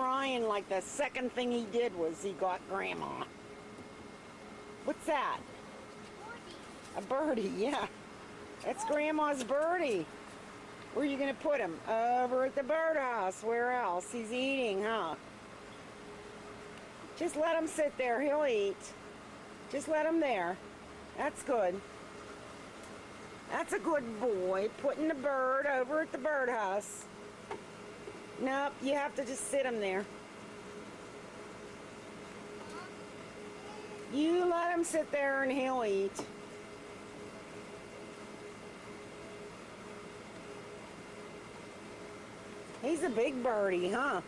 crying like the second thing he did was he got Grandma. What's that? A birdie, yeah. That's Grandma's birdie. Where are you going to put him? Over at the birdhouse. Where else? He's eating, huh? Just let him sit there. He'll eat. Just let him there. That's good. That's a good boy. Putting the bird over at the birdhouse. Nope, you have to just sit him there. You let him sit there and he'll eat. He's a big birdie, huh?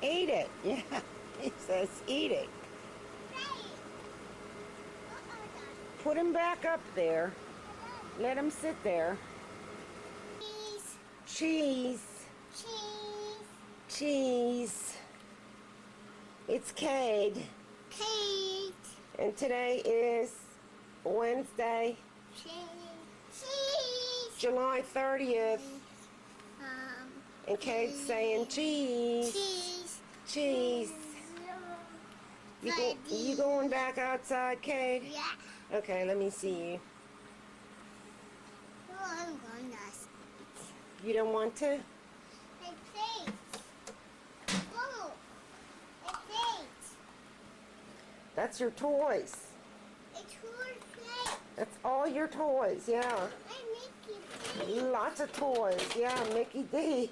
Eat it. Yeah, he says eat it. Put him back up there. Let him sit there. Cheese. Cheese. Cheese. It's Cade. Cade. And today is Wednesday, Cheese. July 30th. And Cade's saying cheese. Cheese. Cheese. You going back outside, Cade? Yeah. Okay, let me see you. Oh, I'm going to sleep. You don't want to? Hey, please. Oh, hey, please. That's your toys. It's your plate. That's all your toys, yeah. Hey, Mickey, please. Lots of toys, yeah, Mickey D.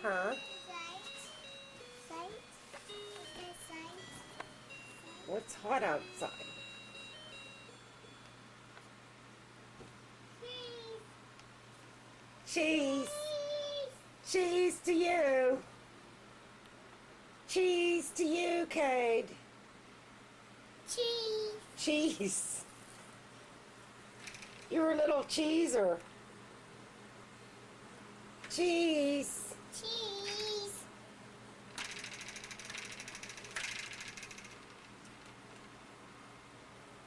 Huh? What's hot outside? Cheese. Cheese to you. Cheese to you, Cade. Cheese. Cheese. You're a little cheeser. Cheese. Cheese.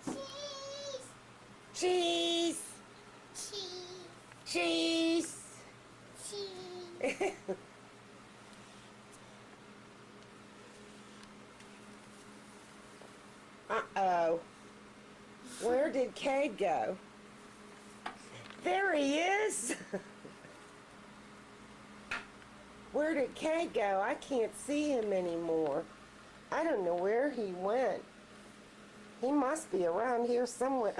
Cheese. Cheese. Cheese. Cheese. Cheese. Uh-oh. Where did Cade go? There he is. Where did Cade go? I can't see him anymore. I don't know where he went. He must be around here somewhere.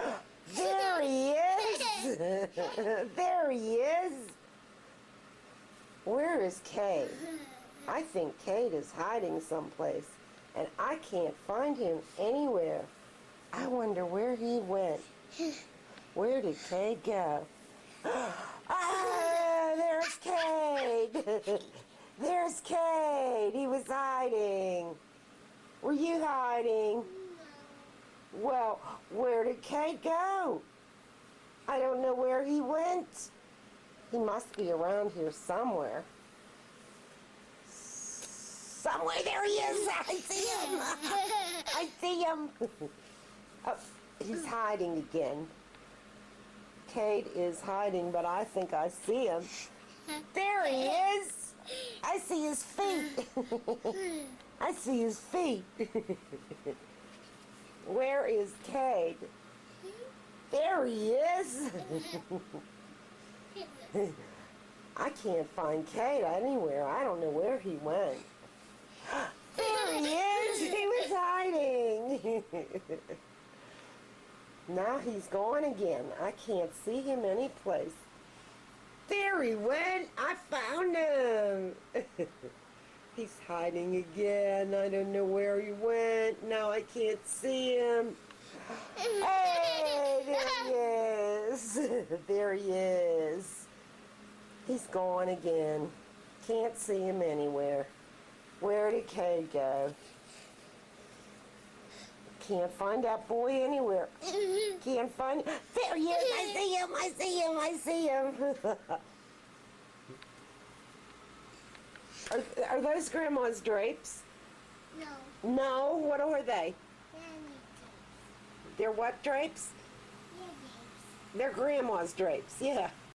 There he is. There he is. Where is Cade? I think Cade is hiding someplace, and I can't find him anywhere. I wonder where he went. Where did Cade go? Ah, there's Cade. There's Cade. He was hiding. Were you hiding? Well, where did Cade go? I don't know where he went. He must be around here somewhere. Somewhere, there he is! I see him! I see him! Oh, he's hiding again. Cade is hiding, but I think I see him. There he is! I see his feet. I see his feet. Where is Cade? There he is. I can't find Cade anywhere. I don't know where he went. There he is. He was hiding. Now he's gone again. I can't see him anyplace. There he went. I found him. He's hiding again. I don't know where he went. Now I can't see him. Hey, there he is. There he is. He's gone again. Can't see him anywhere. Where did Cade go? Can't find that boy anywhere. Can't find him. There he is. I see him. I see him. I see him. Are those Grandma's drapes? No. No. What are they? Granny They're what drapes? drapes. They're Grandma's drapes. Yeah.